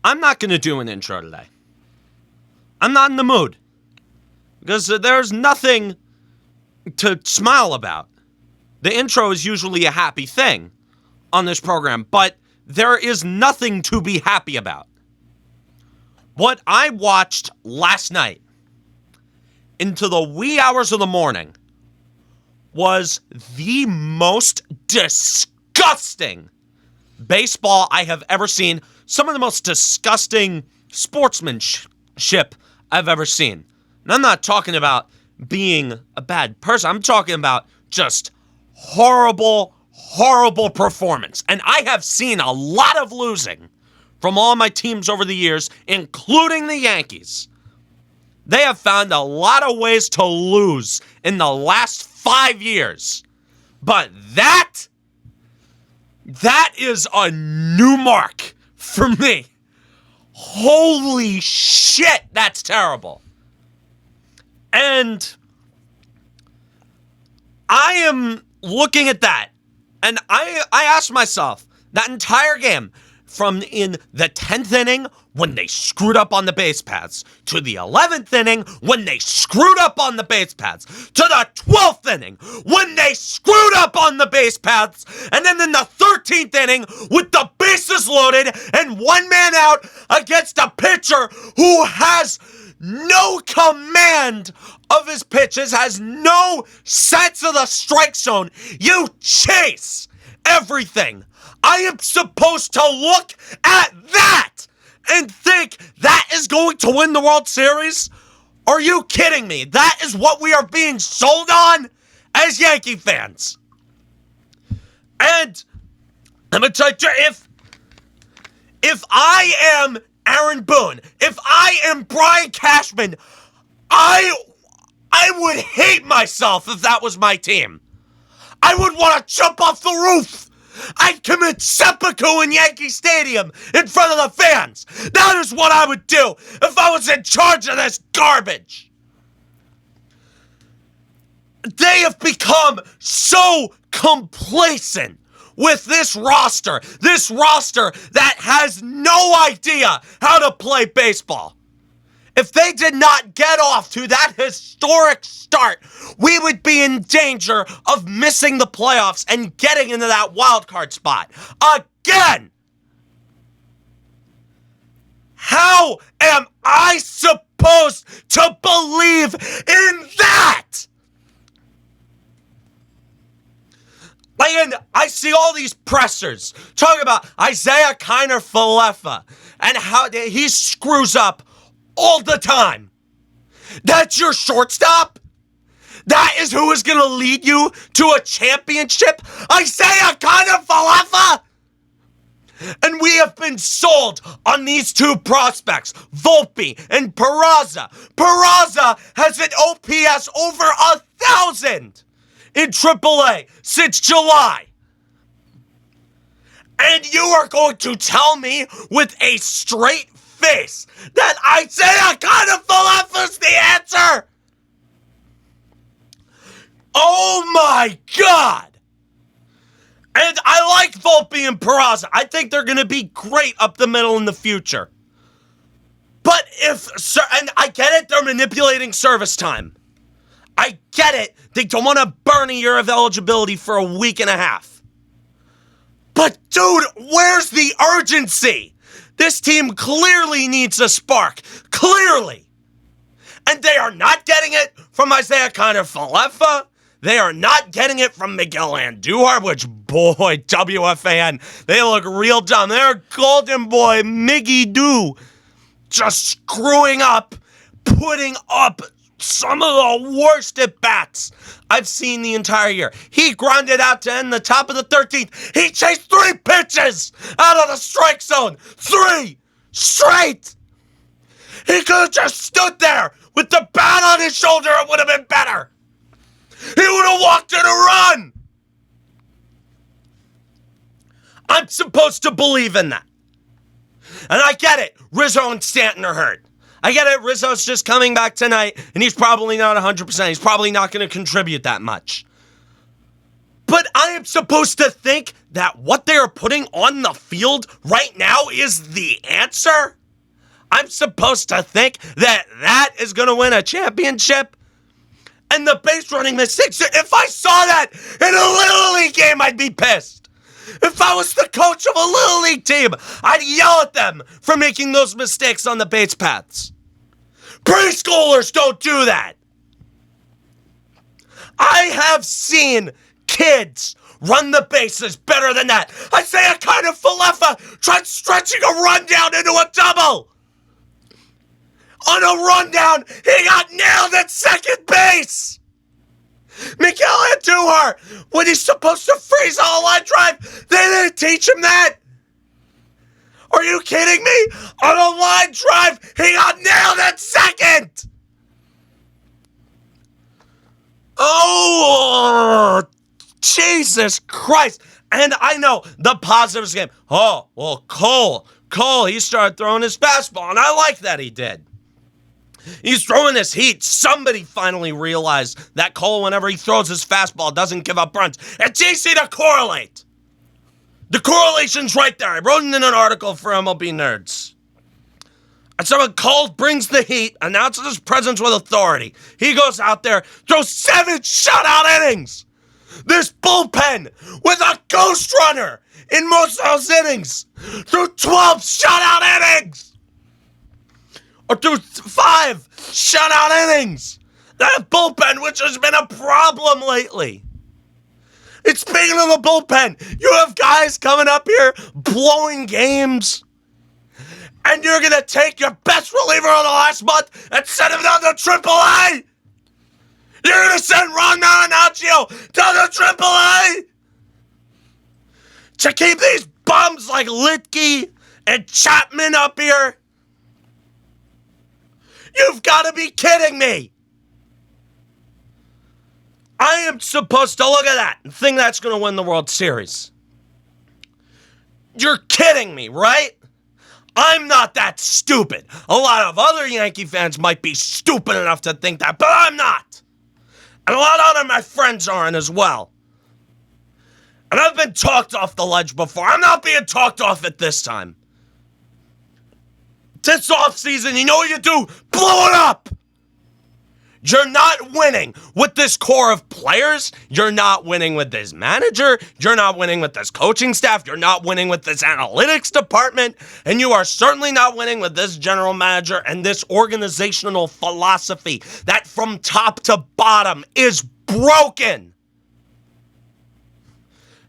I'm not going to do an intro today. I'm not in the mood. Because there's nothing to smile about. The intro is usually a happy thing on this program, but there is nothing to be happy about. What I watched last night into the wee hours of the morning was the most disgusting baseball I have ever seen. Some of the most disgusting sportsmanship I've ever seen. And I'm not talking about being a bad person. I'm talking about just horrible, horrible performance. And I have seen a lot of losing from all my teams over the years, including the Yankees. They have found a lot of ways to lose in the last 5 years. But that is a new mark for me. Holy shit, that's terrible. And I am looking at that, and I asked myself, that entire game, from in the 10th inning, when they screwed up on the base paths, to the 11th inning, when they screwed up on the base paths, to the 12th inning, when they screwed up on the base paths, and then in the 13th inning, with the bases loaded and one man out against a pitcher who has no command of his pitches, has no sense of the strike zone. You chase everything. I am supposed to look at that and think that is going to win the World Series? Are you kidding me? That is what we are being sold on as Yankee fans. And I'm going to tell you, if I am Aaron Boone, if I am Brian Cashman, I would hate myself if that was my team. I would want to jump off the roof. I'd commit seppuku in Yankee Stadium in front of the fans. That is what I would do if I was in charge of this garbage. They have become so complacent with this roster that has no idea how to play baseball. If they did not get off to that historic start, we would be in danger of missing the playoffs and getting into that wild card spot again. How am I supposed to believe in that? And I see all these pressers talking about Isaiah Kiner-Falefa and how he screws up all the time. That's your shortstop? That is who is going to lead you to a championship? Isaiah Kiner-Falefa? And we have been sold on these two prospects, Volpe and Peraza. Peraza has an OPS over 1,000 in AAA since July. And you are going to tell me with a straight face that Isaiah Kiner-Falefa's the answer? Oh my God! And I like Volpe and Peraza. I think they're going to be great up the middle in the future. But and I get it, they're manipulating service time. I get it, they don't want to burn a year of eligibility for a week and a half. But dude, where's the urgency? This team clearly needs a spark. Clearly. And they are not getting it from Isaiah Kiner-Falefa. They are not getting it from Miguel Andujar, which, boy, WFAN, they look real dumb. They're golden boy Miggy Doo just screwing up, putting up some of the worst at-bats I've seen the entire year. He grounded out to end the top of the 13th. He chased 3 pitches out of the strike zone. 3 straight. He could have just stood there with the bat on his shoulder. It would have been better. He would have walked in a run. I'm supposed to believe in that. And I get it. Rizzo and Stanton are hurt. I get it. Rizzo's just coming back tonight, and he's probably not 100%. He's probably not going to contribute that much. But I am supposed to think that what they are putting on the field right now is the answer? I'm supposed to think that that is going to win a championship? And the base running mistakes, if I saw that in a Little League game, I'd be pissed. If I was the coach of a Little League team, I'd yell at them for making those mistakes on the base paths. Preschoolers don't do that. I have seen kids run the bases better than that. I say a kind of Falefa tried stretching a rundown into a double. On a rundown, he got nailed at second base. Miguel Andujar, when he's supposed to freeze on a line drive, they didn't teach him that. Are you kidding me? On a line drive, he got nailed at second. Oh, Jesus Christ. And I know the positives game. Oh, well, Cole, he started throwing his fastball, and I like that he did. He's throwing this heat. Somebody finally realized that Cole, whenever he throws his fastball, doesn't give up runs. It's easy to correlate. The correlation's right there. I wrote it in an article for MLB Nerds. And so when Cole brings the heat, announces his presence with authority, he goes out there, throws 7 shutout innings. This bullpen with a ghost runner in most of those innings threw 12 shutout innings. Or through 5 shutout innings. That bullpen, which has been a problem lately. And speaking of the bullpen, you have guys coming up here blowing games. And you're going to take your best reliever of the last month and send him down to AAA? You're going to send Ron Marinaccio down to AAA? To keep these bums like Litke and Chapman up here? You've got to be kidding me. I am supposed to look at that and think that's going to win the World Series. You're kidding me, right? I'm not that stupid. A lot of other Yankee fans might be stupid enough to think that, but I'm not. And a lot of other my friends aren't as well. And I've been talked off the ledge before. I'm not being talked off at this time. This offseason, you know what you do? Blow it up! You're not winning with this core of players. You're not winning with this manager. You're not winning with this coaching staff. You're not winning with this analytics department. And you are certainly not winning with this general manager and this organizational philosophy that from top to bottom is broken.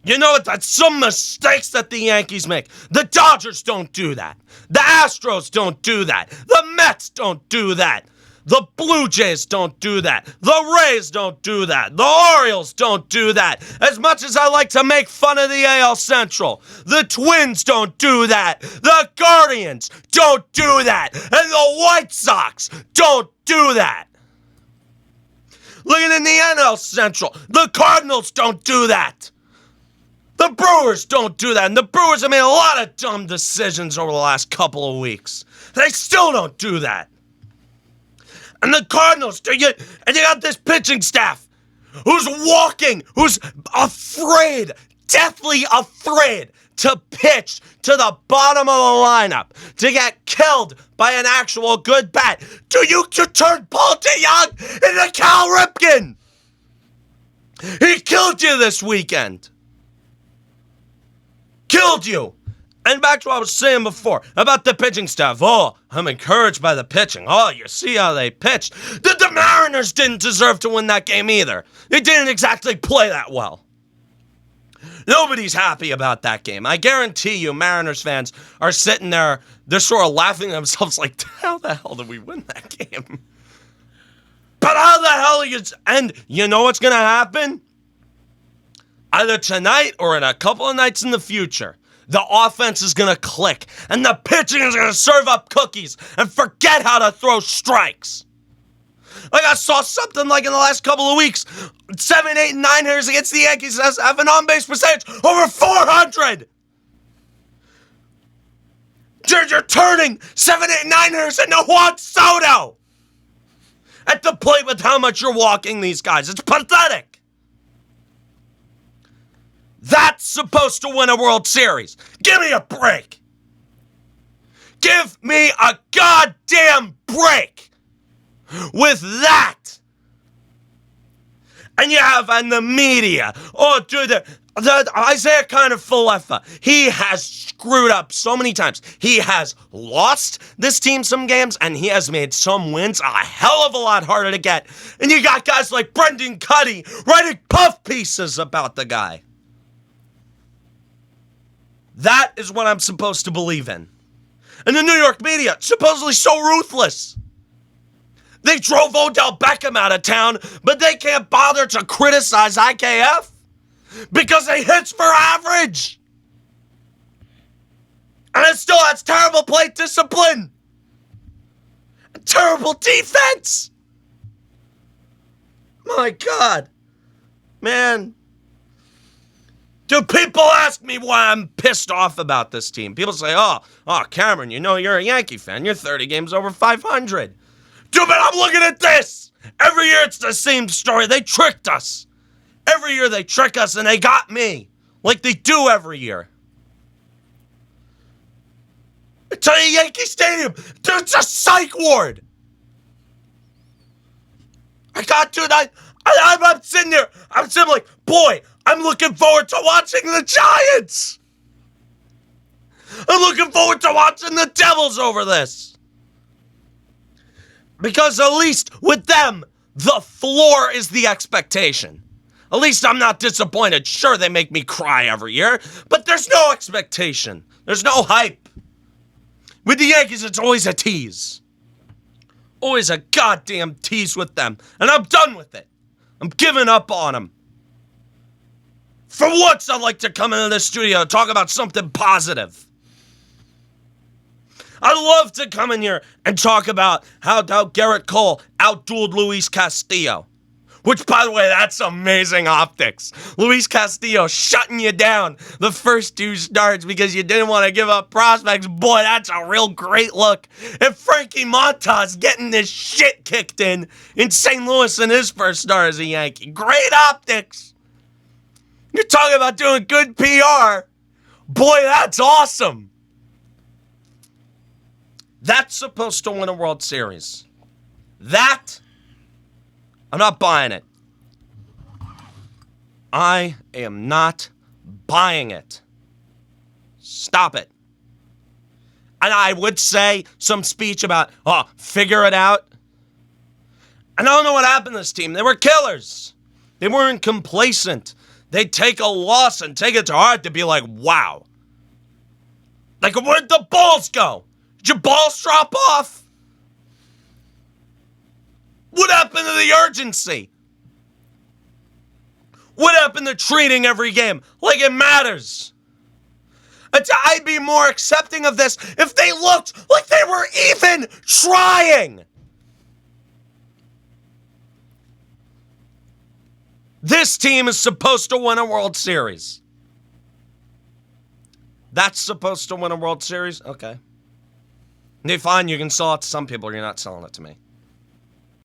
You know, that's some mistakes that the Yankees make. The Dodgers don't do that. The Astros don't do that. The Mets don't do that. The Blue Jays don't do that. The Rays don't do that. The Orioles don't do that. As much as I like to make fun of the AL Central, the Twins don't do that. The Guardians don't do that. And the White Sox don't do that. Looking in the NL Central, the Cardinals don't do that. The Brewers don't do that. And the Brewers have made a lot of dumb decisions over the last couple of weeks. They still don't do that. And the Cardinals, and you got this pitching staff who's walking, who's afraid, deathly afraid to pitch to the bottom of the lineup, to get killed by an actual good bat. Do you turn Paul DeYoung into Cal Ripken? He killed you this weekend. Killed you. And back to what I was saying before about the pitching staff. Oh, I'm encouraged by the pitching. Oh, you see how they pitched. The Mariners didn't deserve to win that game either. They didn't exactly play that well. Nobody's happy about that game. I guarantee you Mariners fans are sitting there, they're sort of laughing at themselves like, how the hell did we win that game? But how the hell are you... And you know what's going to happen? Either tonight or in a couple of nights in the future, the offense is going to click, and the pitching is going to serve up cookies and forget how to throw strikes. Like I saw something like in the last couple of weeks, 7, 8, and 9 hitters against the Yankees have an on-base percentage over 400. You're turning 7, 8, and 9 hitters into Juan Soto at the plate with how much you're walking these guys. It's pathetic. That's supposed to win a World Series. Give me a break. Give me a goddamn break with that. And you have in the media, oh, dude, the Isaiah Kiner-Falefa, he has screwed up so many times. He has lost this team some games, and he has made some wins a hell of a lot harder to get. And you got guys like Brendan Cuddy writing puff pieces about the guy. That is what I'm supposed to believe in. And the New York media, supposedly so ruthless. They drove Odell Beckham out of town, but they can't bother to criticize IKF because he hits for average. And it still has terrible plate discipline. Terrible defense. My God. Man. Dude, people ask me why I'm pissed off about this team. People say, oh, Cameron, you know you're a Yankee fan. You're 30 games over 500. Dude, but I'm looking at this. Every year it's the same story. They tricked us. Every year they trick us and they got me. Like they do every year. I tell you, Yankee Stadium, dude, it's a psych ward. I got to that. I'm sitting there. I'm sitting like, boy, I'm looking forward to watching the Giants. I'm looking forward to watching the Devils over this. Because at least with them, the floor is the expectation. At least I'm not disappointed. Sure, they make me cry every year, but there's no expectation. There's no hype. With the Yankees, it's always a tease. Always a goddamn tease with them. And I'm done with it. I'm giving up on them. For once, I'd like to come into the studio and talk about something positive. I love to come in here and talk about how Garrett Cole outdueled Luis Castillo. Which, by the way, that's amazing optics. Luis Castillo shutting you down the first two starts because you didn't want to give up prospects. Boy, that's a real great look. And Frankie Montas getting this shit kicked in St. Louis in his first start as a Yankee. Great optics. You're talking about doing good PR. Boy, that's awesome. That's supposed to win a World Series. That, I'm not buying it. I am not buying it. Stop it. And I would say some speech about, figure it out. I don't know what happened to this team. They were killers. They weren't complacent. They'd take a loss and take it to heart to be like, wow. Like, where'd the balls go? Did your balls drop off? What happened to the urgency? What happened to treating every game like it matters? I'd be more accepting of this if they looked like they were even trying. This team is supposed to win a World Series. That's supposed to win a World Series? Okay. Okay, fine, you can sell it to some people, you're not selling it to me.